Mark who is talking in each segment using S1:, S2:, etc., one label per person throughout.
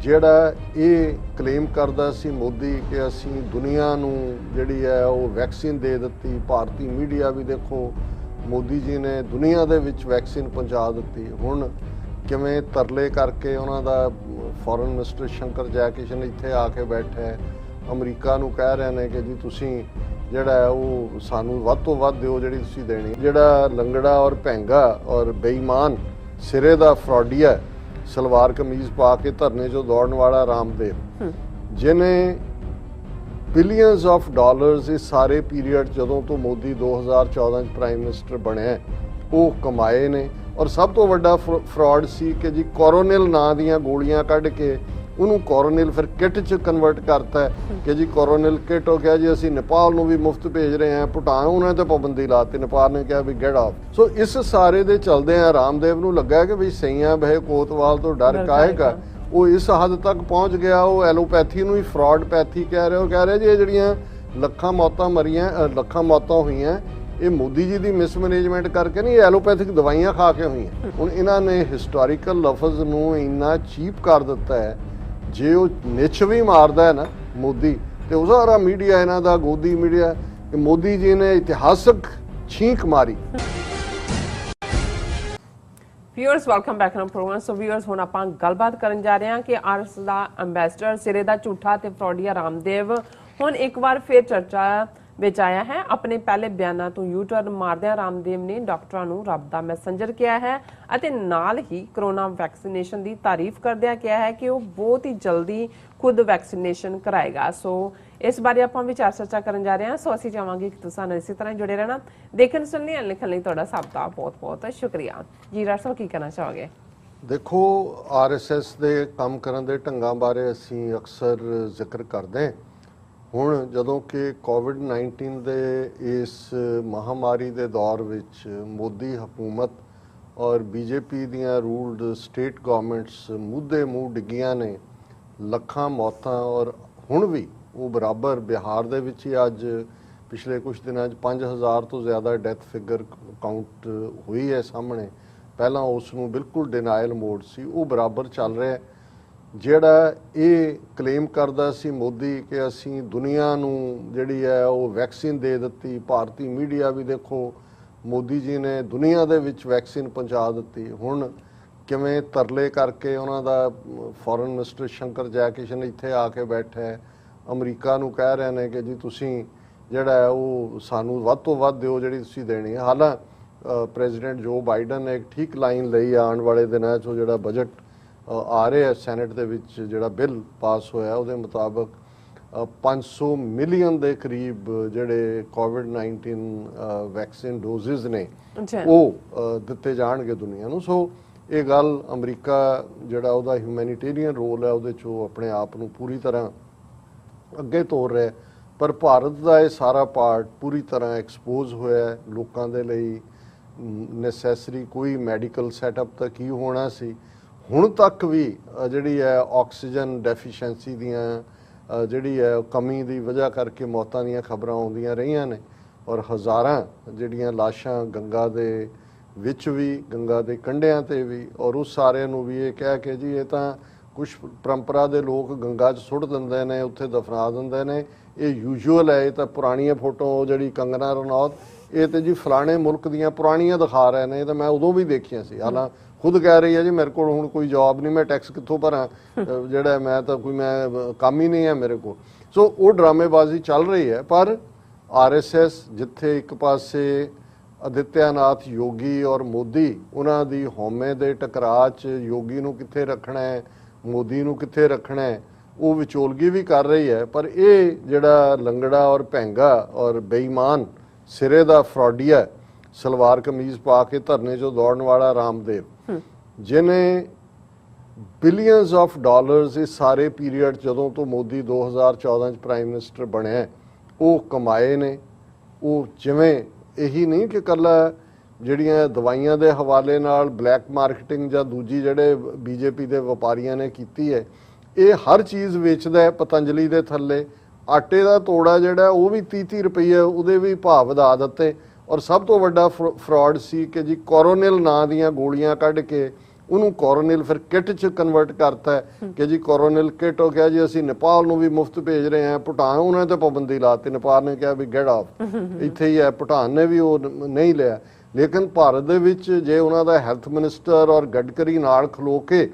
S1: ਜਿਹੜਾ ਇਹ ਕਲੇਮ ਕਰਦਾ ਸੀ ਮੋਦੀ ਕਿ ਅਸੀਂ ਦੁਨੀਆ ਨੂੰ ਜਿਹੜੀ ਹੈ ਉਹ ਵੈਕਸੀਨ ਦੇ ਦਿੱਤੀ। ਭਾਰਤੀ ਮੀਡੀਆ ਵੀ ਦੇਖੋ ਮੋਦੀ ਜੀ ਨੇ ਦੁਨੀਆ ਦੇ ਵਿੱਚ ਵੈਕਸੀਨ ਪਹੁੰਚਾ ਦਿੱਤੀ। ਹੁਣ ਕਿਵੇਂ ਤਰਲੇ ਕਰਕੇ ਉਹਨਾਂ ਦਾ ਫੋਰਨ ਮਿਨਿਸਟਰ ਸ਼ੰਕਰ ਜੈਕਿਸ਼ਨ ਇੱਥੇ ਆ ਕੇ ਬੈਠਾ ਹੈ, ਅਮਰੀਕਾ ਨੂੰ ਕਹਿ ਰਹੇ ਨੇ ਕਿ ਜੀ ਤੁਸੀਂ ਜਿਹੜਾ ਹੈ ਉਹ ਸਾਨੂੰ ਵੱਧ ਤੋਂ ਵੱਧ ਦਿਓ ਜਿਹੜੀ ਤੁਸੀਂ ਦੇਣੀ। ਜਿਹੜਾ ਲੰਗੜਾ ਔਰ ਭੈਂਗਾ ਔਰ ਬੇਈਮਾਨ ਸਿਰੇ ਦਾ ਫਰੋਡੀਆ ਸਲਵਾਰ ਕਮੀਜ਼ ਪਾ ਕੇ ਧਰਨੇ 'ਚੋਂ ਦੌੜਨ ਵਾਲਾ ਰਾਮਦੇਵ, ਜਿਹਨੇ ਬਿਲੀਅਨਸ ਆਫ ਡਾਲਰਸ ਇਸ ਸਾਰੇ ਪੀਰੀਅਡ ਜਦੋਂ ਤੋਂ ਮੋਦੀ 2014 'ਚ ਪ੍ਰਾਈਮ ਮਿਨਿਸਟਰ ਬਣਿਆ ਉਹ ਕਮਾਏ ਨੇ। ਔਰ ਸਭ ਤੋਂ ਵੱਡਾ ਫਰਾਡ ਸੀ ਕਿ ਜੀ ਕੋਰੋਨਿਲ ਨਾਂ ਦੀਆਂ ਗੋਲੀਆਂ ਕੱਢ ਕੇ ਉਹਨੂੰ ਕੋਰੋਨਿਲ ਫਿਰ ਕਿੱਟ 'ਚ ਕਨਵਰਟ ਕਰਤਾ ਕਿ ਜੀ ਕੋਰੋਨਿਲ ਕਿੱਟ ਹੋ ਗਿਆ ਜੀ ਅਸੀਂ ਨੇਪਾਲ ਨੂੰ ਵੀ ਮੁਫਤ ਭੇਜ ਰਹੇ ਹਾਂ। ਭੂਟਾਨ ਉਹਨਾਂ ਤੇ ਪਾਬੰਦੀ ਲਾਤੀ, ਨੇਪਾਲ ਨੇ ਕਿਹਾ ਵੀ ਗੈਟ ਆਫ। ਸੋ ਇਸ ਸਾਰੇ ਦੇ ਚਲਦੇ ਆ ਰਾਮਦੇਵ ਨੂੰ ਲੱਗਾ ਕਿ ਵੀ ਸਈਆਂ ਬਹਿ ਕੋਤਵਾਲ ਤੋਂ ਡਰ ਕਾਹੇਗਾ। ਉਹ ਇਸ ਹੱਦ ਤੱਕ ਪਹੁੰਚ ਗਿਆ, ਉਹ ਐਲੋਪੈਥੀ ਨੂੰ ਹੀ ਫਰਾਡ ਪੈਥੀ ਕਹਿ ਰਹੇ। ਉਹ ਕਹਿ ਰਹੇ ਜੀ ਇਹ ਜਿਹੜੀਆਂ ਲੱਖਾਂ ਮੌਤਾਂ ਹੋਈਆਂ ਇਹ ਮੋਦੀ ਜੀ ਦੀ ਮਿਸਮੈਨੇਜਮੈਂਟ ਕਰਕੇ ਨਹੀਂ, ਇਹ ਐਲੋਪੈਥਿਕ ਦਵਾਈਆਂ ਖਾ ਕੇ ਹੋਈਆਂ। ਹੁਣ ਇਹਨਾਂ ਨੇ ਹਿਸਟੋਰੀਕਲ ਲਫ਼ਜ਼ ਨੂੰ ਇੰਨਾ ਚੀਪ ਕਰ ਦਿੱਤਾ ਹੈ, ਜੇ ਉਹ ਨਿੱਛ ਵੀ ਮਾਰਦਾ ਹੈ ਨਾ ਮੋਦੀ ਤੇ ਉਹ ਸਾਰਾ ਮੀਡੀਆ ਇਹਨਾਂ ਦਾ ਗੋਦੀ ਮੀਡੀਆ ਕਿ ਮੋਦੀ ਜੀ ਨੇ ਇਤਿਹਾਸਕ ਛੀਂਕ ਮਾਰੀ।
S2: Viewers welcome back to program. So viewers ਹੁਣ ਆਪਾਂ ਗੱਲਬਾਤ ਕਰਨ ਜਾ ਰਹੇ ਹਾਂ ਕਿ ਆਰਐਸ ਦਾ ਅੰਬੈਸਡਰ ਸਿਰੇ ਦਾ ਝੂਠਾ ਤੇ ਫਰੋਡੀਆ ਰਾਮਦੇਵ ਹੁਣ ਇੱਕ ਵਾਰ ਫਿਰ ਚਰਚਾ ਵਿੱਚ ਆਇਆ ਹੈ। ਆਪਣੇ ਪਹਿਲੇ ਬਿਆਨਾਂ ਤੋਂ ਯੂ ਟਰਨ ਮਾਰਦਿਆਂ ਰਾਮਦੇਵ ਨੇ ਡਾਕਟਰਾਂ ਨੂੰ ਰੱਬ ਦਾ ਮੈਸੇਂਜਰ ਕਿਹਾ ਹੈ ਅਤੇ ਨਾਲ ਹੀ ਕਰੋਨਾ ਵੈਕਸੀਨੇਸ਼ਨ ਦੀ ਤਾਰੀਫ ਕਰਦਿਆਂ ਕਿਹਾ ਹੈ ਕਿ ਉਹ ਬਹੁਤ ਹੀ ਜਲਦੀ ਖੁਦ ਵੈਕਸੀਨੇਸ਼ਨ ਕਰਾਏਗਾ। ਸੋ ਇਸ ਬਾਰੇ ਆਪਾਂ ਵਿਚਾਰ ਚਰਚਾ ਕਰਨ ਜਾ ਰਹੇ ਹਾਂ। ਸੋ ਅਸੀਂ ਚਾਹਾਂਗੇ ਕਿ ਤੁਸੀਂ ਇਸੇ ਤਰ੍ਹਾਂ ਜੁੜੇ ਰਹਿਣਾ। ਦੇਖਣ ਸੁਣਨੇ ਅਤੇ ਲਿਖਣ ਲਈ ਤੁਹਾਡਾ ਸਭ ਦਾ ਬਹੁਤ ਬਹੁਤ ਸ਼ੁਕਰੀਆ ਜੀ। ਡਾਕਟਰ ਸਾਹਿਬ ਕੀ ਕਹਿਣਾ ਚਾਹੋਗੇ?
S1: ਦੇਖੋ ਆਰਐਸਐਸ ਦੇ ਕੰਮ ਕਰਨ ਦੇ ਢੰਗਾਂ ਬਾਰੇ ਅਸੀਂ ਅਕਸਰ ਜ਼ਿਕਰ ਕਰਦੇ ਹਾਂ। ਹੁਣ ਜਦੋਂ ਕਿ ਕੋਵਿਡ-19 ਦੇ ਇਸ ਮਹਾਮਾਰੀ ਦੇ ਦੌਰ ਵਿੱਚ ਮੋਦੀ ਹਕੂਮਤ ਔਰ ਬੀਜੇਪੀ ਦੀਆਂ ਰੂਲਡ ਸਟੇਟ ਗਵਰਨਮੈਂਟਸ ਮੂਧੇ ਮੂੰਹ ਡਿੱਗੀਆਂ ਨੇ, ਲੱਖਾਂ ਮੌਤਾਂ ਔਰ ਹੁਣ ਵੀ ਉਹ ਬਰਾਬਰ ਬਿਹਾਰ ਦੇ ਵਿੱਚ ਹੀ ਅੱਜ ਪਿਛਲੇ ਕੁਝ ਦਿਨਾਂ 'ਚ 5000 ਤੋਂ ਜ਼ਿਆਦਾ ਡੈਥ ਫਿਗਰ ਕਾਊਂਟ ਹੋਈ ਹੈ ਸਾਹਮਣੇ। ਪਹਿਲਾਂ ਉਸ ਨੂੰ ਬਿਲਕੁਲ ਡਿਨਾਇਲ ਮੋਡ ਸੀ, ਉਹ ਬਰਾਬਰ ਚੱਲ ਰਿਹਾ। ਜਿਹੜਾ ਇਹ ਕਲੇਮ ਕਰਦਾ ਸੀ ਮੋਦੀ ਕਿ ਅਸੀਂ ਦੁਨੀਆ ਨੂੰ ਜਿਹੜੀ ਹੈ ਉਹ ਵੈਕਸੀਨ ਦੇ ਦਿੱਤੀ। ਭਾਰਤੀ ਮੀਡੀਆ ਵੀ ਦੇਖੋ ਮੋਦੀ ਜੀ ਨੇ ਦੁਨੀਆ ਦੇ ਵਿੱਚ ਵੈਕਸੀਨ ਪਹੁੰਚਾ ਦਿੱਤੀ। ਹੁਣ ਕਿਵੇਂ ਤਰਲੇ ਕਰਕੇ ਉਹਨਾਂ ਦਾ ਫੋਰਨ ਮਿਨਿਸਟਰ ਸ਼ੰਕਰ ਜੈਕਿਸ਼ਨ ਇੱਥੇ ਆ ਕੇ ਬੈਠਾ ਹੈ, ਅਮਰੀਕਾ ਨੂੰ ਕਹਿ ਰਹੇ ਨੇ ਕਿ ਜੀ ਤੁਸੀਂ ਜਿਹੜਾ ਹੈ ਉਹ ਸਾਨੂੰ ਵੱਧ ਤੋਂ ਵੱਧ ਦਿਓ ਜਿਹੜੀ ਤੁਸੀਂ ਦੇਣੀ ਹੈ। ਹਾਲਾਂਕਿ ਪ੍ਰੈਜ਼ੀਡੈਂਟ ਜੋ ਬਾਈਡਨ ਨੇ ਇੱਕ ਠੀਕ ਲਾਈਨ ਲਈ ਆਉਣ ਵਾਲੇ ਦਿਨਾਂ 'ਚ ਜਿਹੜਾ ਬਜਟ ਆ ਰਿਹਾ ਸੈਨੇਟ ਦੇ ਵਿੱਚ ਜਿਹੜਾ ਬਿੱਲ ਪਾਸ ਹੋਇਆ ਉਹਦੇ ਮੁਤਾਬਕ 500 ਮਿਲੀਅਨ ਦੇ ਕਰੀਬ ਜਿਹੜੇ ਕੋਵਿਡ-19 ਵੈਕਸੀਨ ਡੋਜ਼ਿਸ ਨੇ ਉਹ ਦਿੱਤੇ ਜਾਣਗੇ ਦੁਨੀਆ ਨੂੰ। ਸੋ ਇਹ ਗੱਲ ਅਮਰੀਕਾ ਜਿਹੜਾ ਉਹਦਾ ਹਿਊਮੈਨਿਟੇਰੀਅਨ ਰੋਲ ਹੈ ਉਹਦੇ 'ਚ ਉਹ ਆਪਣੇ ਆਪ ਨੂੰ ਪੂਰੀ ਤਰ੍ਹਾਂ ਅੱਗੇ ਤੋਰ ਰਿਹਾ। ਪਰ ਭਾਰਤ ਦਾ ਇਹ ਸਾਰਾ ਪਾਰਟ ਪੂਰੀ ਤਰ੍ਹਾਂ ਐਕਸਪੋਜ਼ ਹੋਇਆ ਲੋਕਾਂ ਦੇ ਲਈ। ਨੈਸੈਸਰੀ ਕੋਈ ਮੈਡੀਕਲ ਸੈਟਅਪ ਤਾਂ ਕੀ ਹੋਣਾ ਸੀ। ਹੁਣ ਤੱਕ ਵੀ ਜਿਹੜੀ ਹੈ ਆਕਸੀਜਨ ਡੈਫੀਸ਼ੈਂਸੀ ਦੀਆਂ ਜਿਹੜੀ ਹੈ ਕਮੀ ਦੀ ਵਜ੍ਹਾ ਕਰਕੇ ਮੌਤਾਂ ਦੀਆਂ ਖਬਰਾਂ ਆਉਂਦੀਆਂ ਰਹੀਆਂ ਨੇ ਔਰ ਹਜ਼ਾਰਾਂ ਜਿਹੜੀਆਂ ਲਾਸ਼ਾਂ ਗੰਗਾ ਦੇ ਵਿੱਚ ਵੀ, ਗੰਗਾ ਦੇ ਕੰਢਿਆਂ ਤੇ ਵੀ, ਔਰ ਉਸ ਸਾਰਿਆਂ ਨੂੰ ਵੀ ਇਹ ਕਹਿ ਕੇ ਜੀ ਇਹ ਤਾਂ ਕੁਛ ਪਰੰਪਰਾ ਦੇ ਲੋਕ ਗੰਗਾ 'ਚ ਸੁੱਟ ਦਿੰਦੇ ਨੇ, ਉੱਥੇ ਦਫਨਾ ਦਿੰਦੇ ਨੇ, ਇਹ ਯੂਜੂਅਲ ਹੈ। ਇਹ ਤਾਂ ਪੁਰਾਣੀਆਂ ਫੋਟੋ ਜਿਹੜੀ ਕੰਗਨਾ ਰਣੌਤ ਇਹ ਤੇ ਜੀ ਫਲਾਣੇ ਮੁਲਕ ਦੀਆਂ ਪੁਰਾਣੀਆਂ ਦਿਖਾ ਰਹੇ ਨੇ, ਇਹ ਤਾਂ ਮੈਂ ਉਦੋਂ ਵੀ ਦੇਖੀਆਂ ਸੀ। ਹਾਲਾਂਕਿ ਖੁਦ ਕਹਿ ਰਹੀ ਹੈ ਜੀ ਮੇਰੇ ਕੋਲ ਹੁਣ ਕੋਈ ਜੌਬ ਨਹੀਂ, ਮੈਂ ਟੈਕਸ ਕਿੱਥੋਂ ਭਰਾਂ, ਜਿਹੜਾ ਮੈਂ ਤਾਂ ਕੋਈ ਮੈਂ ਕੰਮ ਹੀ ਨਹੀਂ ਹੈ ਮੇਰੇ ਕੋਲ। ਸੋ ਉਹ ਡਰਾਮੇਬਾਜ਼ੀ ਚੱਲ ਰਹੀ ਹੈ। ਪਰ ਆਰਐਸਐਸ ਜਿੱਥੇ ਇੱਕ ਪਾਸੇ ਆਦਿੱਤਿਆਨਾਥ ਯੋਗੀ ਔਰ ਮੋਦੀ ਉਹਨਾਂ ਦੀ ਹਉਮੈ ਦੇ ਟਕਰਾਅ 'ਚ ਯੋਗੀ ਨੂੰ ਕਿੱਥੇ ਰੱਖਣਾ ਹੈ, ਮੋਦੀ ਨੂੰ ਕਿੱਥੇ ਰੱਖਣਾ ਹੈ, ਉਹ ਵਿਚੋਲਗੀ ਵੀ ਕਰ ਰਹੀ ਹੈ। ਪਰ ਇਹ ਜਿਹੜਾ ਲੰਗੜਾ ਔਰ ਭੈਂਗਾ ਔਰ ਬੇਈਮਾਨ ਸਿਰੇ ਦਾ ਫਰੋਡੀਆ ਸਲਵਾਰ ਕਮੀਜ਼ ਪਾ ਕੇ ਧਰਨੇ 'ਚੋਂ ਦੌੜਨ ਵਾਲਾ ਰਾਮਦੇਵ, ਜਿਹਨੇ ਬਿਲੀਅਨਸ ਆਫ ਡਾਲਰਸ ਇਸ ਸਾਰੇ ਪੀਰੀਅਡ ਜਦੋਂ ਤੋਂ ਮੋਦੀ 2014 'ਚ ਪ੍ਰਾਈਮ ਮਿਨਿਸਟਰ ਬਣਿਆ ਉਹ ਕਮਾਏ ਨੇ। ਉਹ ਜਿਵੇਂ ਇਹੀ ਨਹੀਂ ਕਿ ਇਕੱਲਾ ਜਿਹੜੀਆਂ ਦਵਾਈਆਂ ਦੇ ਹਵਾਲੇ ਨਾਲ ਬਲੈਕ ਮਾਰਕੀਟਿੰਗ ਜਾਂ ਦੂਜੀ ਜਿਹੜੇ ਬੀਜੇਪੀ ਦੇ ਵਪਾਰੀਆਂ ਨੇ ਕੀਤੀ ਹੈ, ਇਹ ਹਰ ਚੀਜ਼ ਵੇਚਦਾ ਹੈ। ਪਤੰਜਲੀ ਦੇ ਥੱਲੇ ਆਟੇ ਦਾ ਤੋੜਾ ਜਿਹੜਾ ਉਹ ਵੀ 30-30 ਰੁਪਏ ਉਹਦੇ ਵੀ ਭਾਅ ਵਧਾ ਦਿੱਤੇ। ਔਰ ਸਭ ਤੋਂ ਵੱਡਾ ਫਰਾਡ ਸੀ ਕਿ ਜੀ ਕੋਰੋਨਿਲ ਨਾਂ ਦੀਆਂ ਗੋਲੀਆਂ ਕੱਢ ਕੇ ਉਹਨੂੰ ਕੋਰੋਨਲ ਫਿਰ ਕਿਟ ਚ ਕਨਵਰਟ ਕਰਤਾ ਹੈ ਕਿ ਜੀ ਕੋਰੋਨਲ ਕਿਟ ਹੋ ਗਿਆ ਜੀ, ਅਸੀਂ ਨੇਪਾਲ ਨੂੰ ਵੀ ਮੁਫਤ ਭੇਜ ਰਹੇ ਹਾਂ। ਭੂਟਾਨ ਉਹਨਾਂ ਤੇ ਪਾਬੰਦੀ ਲਾਤੀ, ਨੇਪਾਲ ਨੇ ਕਿਹਾ ਵੀ ਗੈਟ ਆਫ, ਇੱਥੇ ਹੀ ਹੈ। ਭੂਟਾਨ ਨੇ ਵੀ ਉਹ ਨਹੀਂ ਲਿਆ। ਲੇਕਿਨ ਭਾਰਤ ਦੇ ਵਿੱਚ ਜੇ ਉਹਨਾਂ ਦਾ ਹੈਲਥ ਮਿਨਿਸਟਰ ਔਰ ਗਡਕਰੀ ਨਾਲ ਖਲੋ ਕੇ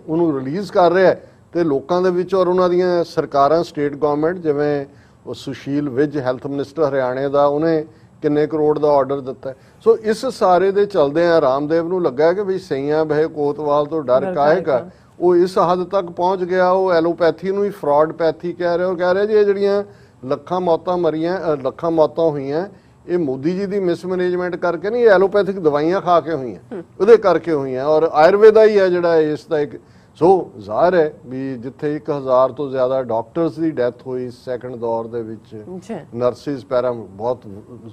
S1: ਉਹਨੂੰ ਰਿਲੀਜ਼ ਕਰ ਰਿਹਾ ਤੇ ਲੋਕਾਂ ਦੇ ਵਿੱਚ ਔਰ ਉਹਨਾਂ ਦੀਆਂ ਸਰਕਾਰਾਂ, ਸਟੇਟ ਗਵਰਨਮੈਂਟ, ਜਿਵੇਂ ਉਹ ਸੁਸ਼ੀਲ ਵਿਜ ਹੈਲਥ ਮਿਨਿਸਟਰ ਹਰਿਆਣੇ ਦਾ, ਉਹਨੇ ਕਿੰਨੇ ਕਰੋੜ ਦਾ ਆਰਡਰ ਦਿੱਤਾ। ਸੋ ਇਸ ਸਾਰੇ ਦੇ ਚਲਦੇ ਆ ਰਾਮਦੇਵ ਨੂੰ ਲੱਗਾ ਕਿ ਵੀ ਸਈਆਂ ਬਹਿ ਕੋਤਵਾਲ ਤੋਂ ਡਰ ਕਾਹੇਗਾ। ਉਹ ਇਸ ਹੱਦ ਤੱਕ ਪਹੁੰਚ ਗਿਆ, ਉਹ ਐਲੋਪੈਥੀ ਨੂੰ ਹੀ ਫਰਾਡ ਪੈਥੀ ਕਹਿ ਰਿਹਾ। ਉਹ ਕਹਿ ਰਿਹਾ ਜੀ ਇਹ ਜਿਹੜੀਆਂ ਲੱਖਾਂ ਮੌਤਾਂ ਹੋਈਆਂ ਇਹ ਮੋਦੀ ਜੀ ਦੀ ਮਿਸਮੈਨੇਜਮੈਂਟ ਕਰਕੇ ਨਹੀਂ, ਐਲੋਪੈਥਿਕ ਦਵਾਈਆਂ ਖਾ ਕੇ ਹੋਈਆਂ, ਉਹਦੇ ਕਰਕੇ ਹੋਈਆਂ। ਔਰ ਆਯੁਰਵੇਦਾ ਹੀ ਹੈ ਜਿਹੜਾ ਇਸ ਦਾ ਇੱਕ। ਸੋ ਜ਼ਾਹਰ ਹੈ ਵੀ ਜਿੱਥੇ 1000 ਤੋਂ ਜ਼ਿਆਦਾ ਡਾਕਟਰਸ ਦੀ ਡੈਥ ਹੋਈ ਸੈਕੰਡ ਦੌਰ ਦੇ ਵਿੱਚ, ਨਰਸਿਸ ਪੈਰਾ ਬਹੁਤ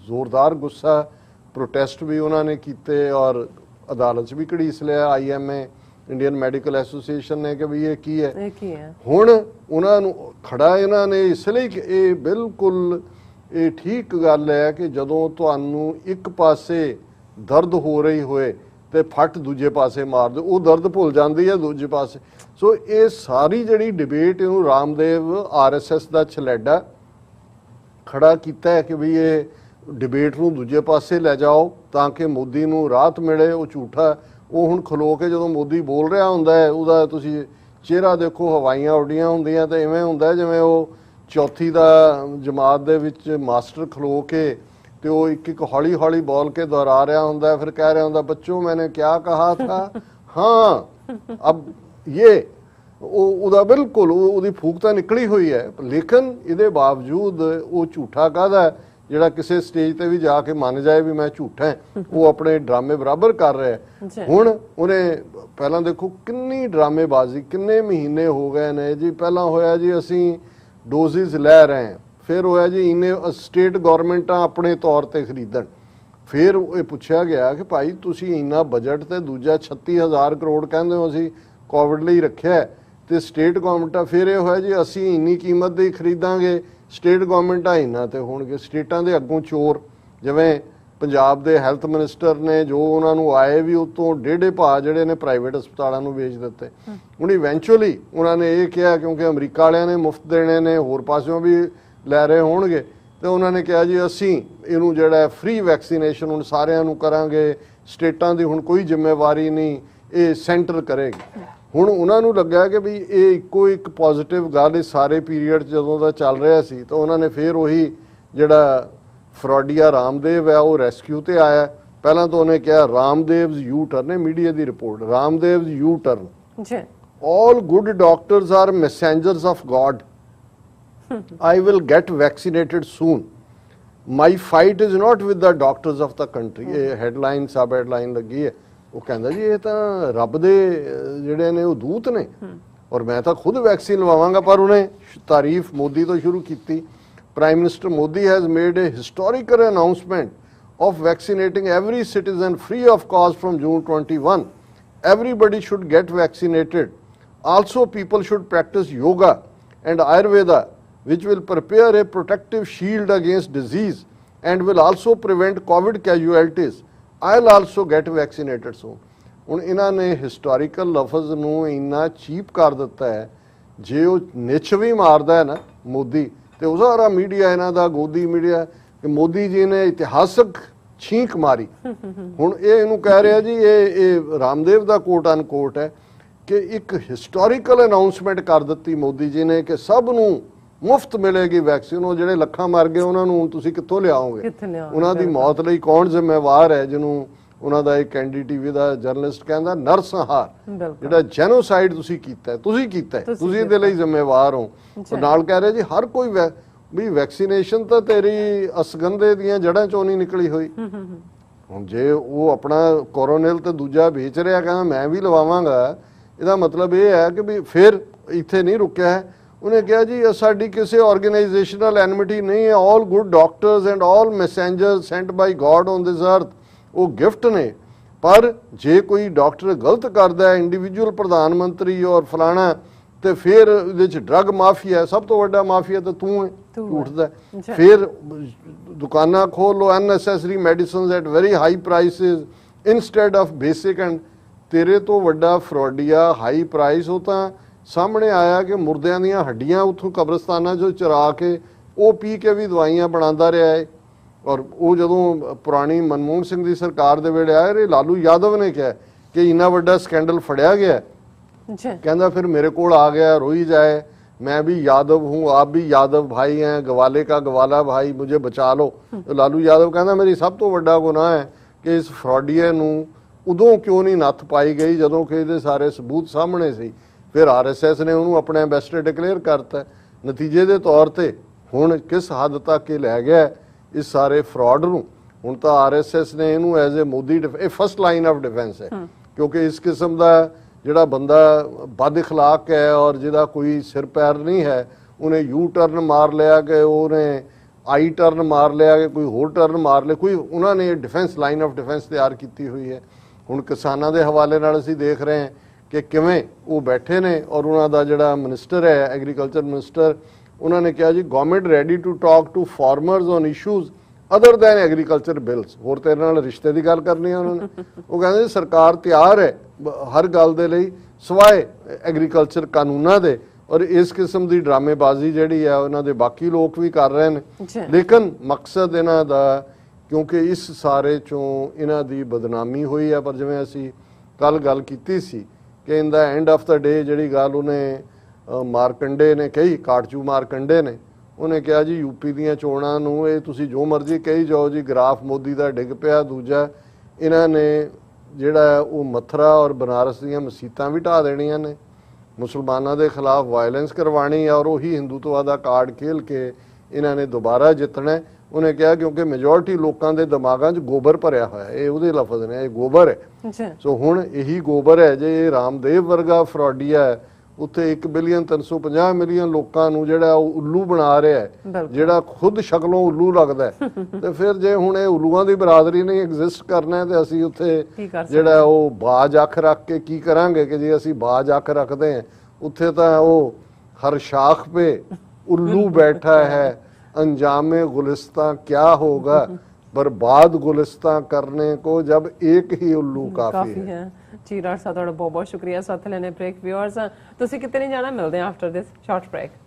S1: ਜ਼ੋਰਦਾਰ ਗੁੱਸਾ, ਪ੍ਰੋਟੈਸਟ ਵੀ ਉਹਨਾਂ ਨੇ ਕੀਤੇ ਔਰ ਅਦਾਲਤ 'ਚ ਵੀ ਘੜੀਸ ਲਿਆ IMA, ਇੰਡੀਅਨ ਮੈਡੀਕਲ ਐਸੋਸੀਏਸ਼ਨ ਨੇ, ਕਿ ਵੀ ਇਹ ਕੀ ਹੈ। ਹੁਣ ਉਹਨਾਂ ਨੂੰ ਖੜਾ ਇਹਨਾਂ ਨੇ ਇਸ ਲਈ ਕਿ ਇਹ ਬਿਲਕੁਲ ਇਹ ਠੀਕ ਗੱਲ ਹੈ ਕਿ ਜਦੋਂ ਤੁਹਾਨੂੰ ਇੱਕ ਪਾਸੇ ਦਰਦ ਹੋ ਰਹੀ ਹੋਏ ਤੇ ਫੱਟ ਦੂਜੇ ਪਾਸੇ ਮਾਰ ਦਿਓ, ਉਹ ਦਰਦ ਭੁੱਲ ਜਾਂਦੀ ਹੈ ਦੂਜੇ ਪਾਸੇ। ਸੋ ਇਹ ਸਾਰੀ ਜਿਹੜੀ ਡਿਬੇਟ ਇਹਨੂੰ ਰਾਮਦੇਵ RSS ਦਾ ਛਲੈਡਾ ਖੜਾ ਕੀਤਾ ਹੈ ਕਿ ਵੀ ਇਹ ਡਿਬੇਟ ਨੂੰ ਦੂਜੇ ਪਾਸੇ ਲੈ ਜਾਓ ਤਾਂ ਕਿ ਮੋਦੀ ਨੂੰ ਰਾਹਤ ਮਿਲੇ। ਉਹ ਝੂਠਾ, ਉਹ ਹੁਣ ਖਲੋ ਕੇ ਜਦੋਂ ਮੋਦੀ ਬੋਲ ਰਿਹਾ ਹੁੰਦਾ ਹੈ ਉਹਦਾ ਤੁਸੀਂ ਚਿਹਰਾ ਦੇਖੋ, ਹਵਾਈਆਂ ਉੱਡੀਆਂ ਹੁੰਦੀਆਂ ਤੇ ਇਵੇਂ ਹੁੰਦਾ ਜਿਵੇਂ ਉਹ ਚੌਥੀ ਦਾ ਜਮਾਤ ਦੇ ਵਿੱਚ ਮਾਸਟਰ ਖਲੋ ਕੇ ਤੇ ਉਹ ਇੱਕ ਇੱਕ ਹੌਲੀ ਹੌਲੀ ਬੋਲ ਕੇ ਦੁਹਰਾ ਰਿਹਾ ਹੁੰਦਾ, ਫਿਰ ਕਹਿ ਰਿਹਾ ਹੁੰਦਾ ਬੱਚੋ ਮੈंने क्या कहा था, हाँ अब ये ਉਹਦਾ ਬਿਲਕੁਲ ਉਹਦੀ ਫੂਕ ਤਾਂ ਨਿਕਲੀ ਹੋਈ ਹੈ। ਲੇਕਿਨ ਇਹਦੇ ਬਾਵਜੂਦ ਉਹ ਝੂਠਾ ਕਾਹਦਾ ਜਿਹੜਾ ਕਿਸੇ ਸਟੇਜ ਤੇ ਵੀ ਜਾ ਕੇ ਮੰਨ ਜਾਏ ਵੀ ਮੈਂ ਝੂਠਾ, ਉਹ ਆਪਣੇ ਡਰਾਮੇ ਬਰਾਬਰ ਕਰ ਰਿਹਾ। ਹੁਣ ਉਹਨੇ ਪਹਿਲਾਂ ਦੇਖੋ ਕਿੰਨੀ ਡਰਾਮੇਬਾਜ਼ੀ, ਕਿੰਨੇ ਮਹੀਨੇ ਹੋ ਗਏ ਨੇ ਜੀ। ਪਹਿਲਾਂ ਹੋਇਆ ਜੀ ਅਸੀਂ ਡੋਜ਼ਿਸ ਲੈ ਰਹੇ ਹਾਂ, ਫਿਰ ਹੋਇਆ ਜੀ ਇੰਨੇ ਸਟੇਟ ਗਵਰਨਮੈਂਟਾਂ ਆਪਣੇ ਤੌਰ ਤੇ ਖਰੀਦਣ, ਫਿਰ ਇਹ ਪੁੱਛਿਆ ਗਿਆ ਕਿ ਭਾਈ ਤੁਸੀਂ ਇੰਨਾ ਬਜਟ ਤੇ ਦੂਜਾ 36000 ਕਰੋੜ ਕਹਿੰਦੇ ਹੋ ਅਸੀਂ ਕੋਵਿਡ ਲਈ ਰੱਖਿਆ ਤੇ ਸਟੇਟ ਗਵਰਨਮੈਂਟਾਂ, ਫਿਰ ਇਹ ਹੋਇਆ ਜੀ ਅਸੀਂ ਇੰਨੀ ਕੀਮਤ ਦੇ ਖਰੀਦਾਂਗੇ, ਸਟੇਟ ਗਵਰਨਮੈਂਟਾਂ ਇੰਨਾ ਤੇ ਹੋਣਗੇ। ਸਟੇਟਾਂ ਦੇ ਅੱਗੋਂ ਚੋਰ, ਜਿਵੇਂ ਪੰਜਾਬ ਦੇ ਹੈਲਥ ਮਿਨਿਸਟਰ ਨੇ ਜੋ ਉਹਨਾਂ ਨੂੰ ਆਏ ਵੀ ਉਤੋਂ ਡੇਢੇ ਭਾਅ ਜਿਹੜੇ ਨੇ ਪ੍ਰਾਈਵੇਟ ਹਸਪਤਾਲਾਂ ਨੂੰ ਵੇਚ ਦਿੱਤੇ। ਹੁਣ ਇਵੈਂਚੁਅਲੀ ਉਹਨਾਂ ਨੇ ਇਹ ਕਿਹਾ ਕਿਉਂਕਿ ਅਮਰੀਕਾ ਵਾਲਿਆਂ ਨੇ ਮੁਫਤ ਦੇਣੇ ਨੇ, ਹੋਰ ਪਾਸਿਓਂ ਵੀ ਲੈ ਰਹੇ ਹੋਣਗੇ, ਤੇ ਉਹਨਾਂ ਨੇ ਕਿਹਾ ਜੀ ਅਸੀਂ ਇਹਨੂੰ ਜਿਹੜਾ ਫ੍ਰੀ ਵੈਕਸੀਨੇਸ਼ਨ ਹੁਣ ਸਾਰਿਆਂ ਨੂੰ ਕਰਾਂਗੇ, ਸਟੇਟਾਂ ਦੀ ਹੁਣ ਕੋਈ ਜ਼ਿੰਮੇਵਾਰੀ ਨਹੀਂ, ਇਹ ਸੈਂਟਰ ਕਰੇਗੀ। ਹੁਣ ਉਹਨਾਂ ਨੂੰ ਲੱਗਾ ਕਿ ਵੀ ਇਹ ਇੱਕੋ ਇੱਕ ਪੋਜ਼ਿਟਿਵ ਗੱਲ ਇਸ ਸਾਰੇ ਪੀਰੀਅਡ ਜਦੋਂ ਦਾ ਚੱਲ ਰਿਹਾ ਸੀ, ਤਾਂ ਉਹਨਾਂ ਨੇ ਫਿਰ ਉਹੀ ਜਿਹੜਾ ਫਰੋਡੀਆ ਰਾਮਦੇਵ ਹੈ ਉਹ ਰੈਸਕਿਊ ਤੇ ਆਇਆ। ਪਹਿਲਾਂ ਤਾਂ ਉਹਨੇ ਕਿਹਾ ਰਾਮਦੇਵਜ਼ ਯੂ ਟਰਨ, ਮੀਡੀਆ ਦੀ report, Ramdev's U turn, all good doctors are messengers of God, I will get vaccinated soon. My fight is not with the doctors of the country. ਇਹ ਹੈਡਲਾਈਨ ਸਬ ਹੈਡਲਾਈਨ ਲੱਗੀ ਹੈ। ਉਹ ਕਹਿੰਦਾ ਜੀ ਇਹ ਤਾਂ ਰੱਬ ਦੇ ਜਿਹੜੇ ਨੇ ਉਹ ਦੂਤ ਨੇ ਔਰ ਮੈਂ ਤਾਂ ਖੁਦ ਵੈਕਸੀਨ ਲਵਾਵਾਂਗਾ। ਪਰ ਉਹਨੇ ਤਾਰੀਫ ਮੋਦੀ ਤੋਂ ਸ਼ੁਰੂ ਕੀਤੀ। Prime minister Modi has made A historical announcement of vaccinating every citizen free of cost from June 21. Everybody should get vaccinated. Also, people should practice yoga and Ayurveda, which will prepare a protective shield against disease and will also prevent COVID casualties. I'll also get vaccinated soon. ਹੁਣ ਇਹਨਾਂ ਨੇ historical ਲਫ਼ਜ਼ ਨੂੰ ਇੰਨਾ cheap ਕਰ ਦਿੱਤਾ ਹੈ, ਜੇ ਉਹ ਨਿੱਛ ਵੀ ਮਾਰਦਾ ਹੈ ਨਾ ਮੋਦੀ, ਤੇ ਉਹ ਸਾਰਾ ਮੀਡੀਆ ਇਹਨਾਂ ਦਾ ਗੋਦੀ ਮੀਡੀਆ ਕਿ ਮੋਦੀ ਜੀ ਨੇ ਇਤਿਹਾਸਕ ਛੀਂਕ ਮਾਰੀ। ਹੁਣ ਇਹ ਇਹਨੂੰ ਕਹਿ ਰਿਹਾ ਜੀ ਇਹ ਰਾਮਦੇਵ ਦਾ ਕੋਟ ਅਨਕੋਟ ਹੈ ਕਿ ਇੱਕ ਹਿਸਟੋਰੀਕਲ ਅਨਾਉਂਸਮੈਂਟ ਕਰ ਦਿੱਤੀ ਮੋਦੀ ਜੀ ਨੇ ਕਿ ਸਭ ਨੂੰ ਮੁਫਤ ਮਿਲੇਗੀ ਵੈਕਸੀਨ। ਉਹ ਜਿਹੜੇ ਲੱਖਾਂ ਮਰ ਗਏ ਉਹਨਾਂ ਨੂੰ ਤੁਸੀਂ ਕਿੱਥੋਂ ਲਿਆਓਗੇ? ਉਹਨਾਂ ਦੀ ਮੌਤ ਲਈ ਕੌਣ ਜ਼ਿੰਮੇਵਾਰ ਹੈ? ਜਿਹਨੂੰ ਉਹਨਾਂ ਦਾ ਇੱਕ NDTV ਦਾ ਜਰਨਲਿਸਟ ਕਹਿੰਦਾ ਨਰਸੰਹਾਰ, ਜਿਹੜਾ ਜੈਨੋਸਾਈਡ ਤੁਸੀਂ ਕੀਤਾ, ਤੁਸੀਂ ਇਹਦੇ ਲਈ ਜ਼ਿੰਮੇਵਾਰ ਹੋ। ਨਾਲ ਕਹਿ ਰਹੇ ਜੀ ਹਰ ਕੋਈ ਵੀ ਵੈਕਸੀਨੇਸ਼ਨ ਤਾਂ ਤੇਰੀ ਅਸਗੰਧੇ ਦੀਆਂ ਜੜ੍ਹਾਂ ਚੋਂ ਨਹੀਂ ਨਿਕਲੀ ਹੋਈ। ਹੁਣ ਜੇ ਉਹ ਆਪਣਾ ਕੋਰੋਨਲ ਤੇ ਦੂਜਾ ਵੇਚ ਰਿਹਾ ਕਹਿੰਦਾ ਮੈਂ ਵੀ ਲਵਾਵਾਂਗਾ, ਇਹਦਾ ਮਤਲਬ ਇਹ ਹੈ ਕਿ ਵੀ ਫਿਰ ਇੱਥੇ ਨਹੀਂ ਰੁਕਿਆ ਹੈ। ਉਹਨੇ ਕਿਹਾ ਜੀ ਸਾਡੀ ਕਿਸੇ ਆਰਗੇਨਾਈਜੇਸ਼ਨਲ ਐਨਮਿਟੀ ਨਹੀਂ ਹੈ। All good doctors and all messengers sent by God on this earth, ਉਹ ਗਿਫਟ ਨੇ। ਪਰ ਜੇ ਕੋਈ ਡਾਕਟਰ ਗਲਤ ਕਰਦਾ ਹੈ, ਇੰਡੀਵਿਜੂਅਲ ਪ੍ਰਧਾਨ ਮੰਤਰੀ ਔਰ ਫਲਾਣਾ, ਤੇ ਫਿਰ ਇਹਦੇ ਚ ਡਰੱਗ ਮਾਫੀਆ, ਸਭ ਤੋਂ ਵੱਡਾ ਮਾਫੀਆ ਤਾਂ ਤੂੰ ਹੈ, ਝੂਠ ਦਾ। ਫਿਰ ਦੁਕਾਨਾਂ ਖੋਲ ਲੋ unnecessary medicines at very high prices instead of basic and ਤੇਰੇ ਤੋਂ ਵੱਡਾ ਫਰੋਡੀਆ ਹਾਈ ਪ੍ਰਾਈਸ ਉਹ ਤਾਂ ਸਾਹਮਣੇ ਆਇਆ ਕਿ ਮੁਰਦਿਆਂ ਦੀਆਂ ਹੱਡੀਆਂ ਉੱਥੋਂ ਕਬਰਸਤਾਨਾਂ 'ਚੋਂ ਚੁਰਾ ਕੇ ਉਹ ਪੀ ਕੇ ਵੀ ਦਵਾਈਆਂ ਬਣਾਉਂਦਾ ਰਿਹਾ ਹੈ। ਔਰ ਉਹ ਜਦੋਂ ਪੁਰਾਣੀ ਮਨਮੋਹਨ ਸਿੰਘ ਦੀ ਸਰਕਾਰ ਦੇ ਵੇਲੇ ਆਇਆ, ਲਾਲੂ ਯਾਦਵ ਨੇ ਕਿਹਾ ਕਿ ਇੰਨਾ ਵੱਡਾ ਸਕੈਂਡਲ ਫੜਿਆ ਗਿਆ, कहता फिर मेरे को आ गया, रोई जाए, मैं भी यादव हूँ, आप भी यादव भाई हैं, गवाले का गवाला भाई, मुझे बचा लो। तो लालू यादव कहता मेरी सब तो वड्डा गुनाह है कि इस फ्रॉडीए नूं उदों क्यों नहीं नत्थ पाई गई जदों कि इहदे सारे सबूत सामने सी। फिर RSS ने उन्होंने अपना एंबेसडर डिकलेयर करता। नतीजे के तौर पर हुण किस हद तक लै गया इस सारे फ्रॉड नूं। हुण तां RSS ने इहनूं as a Modi first line of defence है, क्योंकि इस किस्म का ਜਿਹੜਾ ਬੰਦਾ ਬਦ ਇਖਲਾਕ ਹੈ ਔਰ ਜਿਹਦਾ ਕੋਈ ਸਿਰ ਪੈਰ ਨਹੀਂ ਹੈ, ਉਹਨੇ ਯੂ ਟਰਨ ਮਾਰ ਲਿਆ ਕਿ ਉਹਨੇ ਆਈ ਟਰਨ ਮਾਰ ਲਿਆ ਕਿ ਕੋਈ ਹੋਰ ਟਰਨ ਮਾਰ ਲਿਆ, ਕੋਈ ਉਹਨਾਂ ਨੇ ਡਿਫੈਂਸ ਲਾਈਨ ਆਫ ਡਿਫੈਂਸ ਤਿਆਰ ਕੀਤੀ ਹੋਈ ਹੈ। ਹੁਣ ਕਿਸਾਨਾਂ ਦੇ ਹਵਾਲੇ ਨਾਲ ਅਸੀਂ ਦੇਖ ਰਹੇ ਹਾਂ ਕਿ ਕਿਵੇਂ ਉਹ ਬੈਠੇ ਨੇ ਔਰ ਉਹਨਾਂ ਦਾ ਜਿਹੜਾ ਮਿਨਿਸਟਰ ਹੈ ਐਗਰੀਕਲਚਰ ਮਿਨਿਸਟਰ, ਉਹਨਾਂ ਨੇ ਕਿਹਾ ਜੀ government ready to talk to farmers on issues other than agriculture bills. ਹੋਰ ਤੇਰੇ ਨਾਲ ਰਿਸ਼ਤੇ ਦੀ ਗੱਲ ਕਰਨੀ ਹੈ ਉਹਨਾਂ ਨੇ। ਉਹ ਕਹਿੰਦੇ ਸਰਕਾਰ ਤਿਆਰ ਹੈ ਹਰ ਗੱਲ ਦੇ ਲਈ ਸਿਵਾਏ ਐਗਰੀਕਲਚਰ ਕਾਨੂੰਨਾਂ ਦੇ। ਔਰ ਇਸ ਕਿਸਮ ਦੀ ਡਰਾਮੇਬਾਜ਼ੀ ਜਿਹੜੀ ਹੈ ਉਹਨਾਂ ਦੇ ਬਾਕੀ ਲੋਕ ਵੀ ਕਰ ਰਹੇ ਨੇ, ਲੇਕਿਨ ਮਕਸਦ ਇਹਨਾਂ ਦਾ ਕਿਉਂਕਿ ਇਸ ਸਾਰੇ ਚੋਂ ਇਹਨਾਂ ਦੀ ਬਦਨਾਮੀ ਹੋਈ ਹੈ। ਪਰ ਜਿਵੇਂ ਅਸੀਂ ਕੱਲ ਗੱਲ ਕੀਤੀ ਸੀ ਕਿ ਇਨ ਦਾ ਐਂਡ ਆਫ ਦਾ ਡੇ ਜਿਹੜੀ ਗੱਲ ਉਹਨੇ ਮਾਰਕੰਡੇ ਨੇ ਕਹੀ, ਕਾਟਚੂ ਮਾਰਕੰਡੇ ਨੇ, ਉਹਨੇ ਕਿਹਾ ਜੀ यूपी ਦੀਆਂ ਚੋਣਾਂ ਨੂੰ ਇਹ ਤੁਸੀਂ ਜੋ ਮਰਜ਼ੀ ਕਹੀ ਜਾਓ ਜੀ, ਗ੍ਰਾਫ ਮੋਦੀ ਦਾ ਡਿੱਗ ਪਿਆ। ਦੂਜਾ ਇਹਨਾਂ ਨੇ ਜਿਹੜਾ ਉਹ ਮਥੁਰਾ ਔਰ ਬਨਾਰਸ ਦੀਆਂ ਮਸੀਤਾਂ ਵੀ ਢਾਹ ਦੇਣੀਆਂ ਨੇ, ਮੁਸਲਮਾਨਾਂ ਦੇ ਖਿਲਾਫ ਵਾਇਲੈਂਸ ਕਰਵਾਣੀ ਔਰ ਉਹੀ ਹਿੰਦੂਤਵਾ ਦਾ ਕਾਰਡ ਖੇਲ ਕੇ ਇਹਨਾਂ ਨੇ ਦੁਬਾਰਾ ਜਿੱਤਣਾ। ਉਹਨੇ ਕਿਹਾ ਕਿਉਂਕਿ ਮੈਜੋਰਟੀ ਲੋਕਾਂ ਦੇ ਦਿਮਾਗਾਂ 'ਚ ਗੋਬਰ ਭਰਿਆ ਹੋਇਆ, ਇਹ ਉਹਦੇ ਲਫ਼ਜ਼ ਨੇ, ਇਹ ਗੋਬਰ ਹੈ। ਸੋ ਹੁਣ ਇਹੀ ਗੋਬਰ ਹੈ ਜੇ ਇਹ ਰਾਮਦੇਵ ਵਰਗਾ ਫਰੋਡੀਆ ਹੈ ਉੱਥੇ 1,350 ਮਿਲੀਅਨ ਲੋਕਾਂ ਨੂੰ ਜਿਹੜਾ ਉਹ ਉੱਲੂ ਬਣਾ ਰਿਹਾ ਹੈ, ਜਿਹੜਾ ਖੁਦ ਸ਼ਕਲੋਂ ਉੱਲੂ ਲੱਗਦਾ ਤੇ ਫਿਰ ਜੇ ਹੁਣ ਇਹ ਉੱਲੂਆਂ ਦੀ ਬਰਾਦਰੀ ਨਹੀਂ ਐਗਜ਼ਿਸਟ ਕਰਨਾ ਤੇ ਅਸੀਂ ਉੱਥੇ ਜਿਹੜਾ ਉਹ ਬਾਜ ਅੱਖ ਰੱਖ ਕੇ ਕੀ ਕਰਾਂਗੇ ਕਿ ਜੇ ਅਸੀਂ ਬਾਜ ਅੱਖ ਰੱਖਦੇ ਹਾਂ ਉੱਥੇ ਤਾਂ ਉਹ ਹਰ ਸ਼ਾਖ पे उल्लू बैठा है, अंजामे गुलिस्तां क्या होगा, बर्बाद गुलिस्तां करने को जब एक ही उल्लू काफी है।
S2: जी राठ साहब, बहुत बहुत शुक्रिया साथ लेने ब्रेक। व्यूअर्स तुसी कितने नहीं जाना, मिलते हैं आफ्टर दिस शॉर्ट ब्रेक।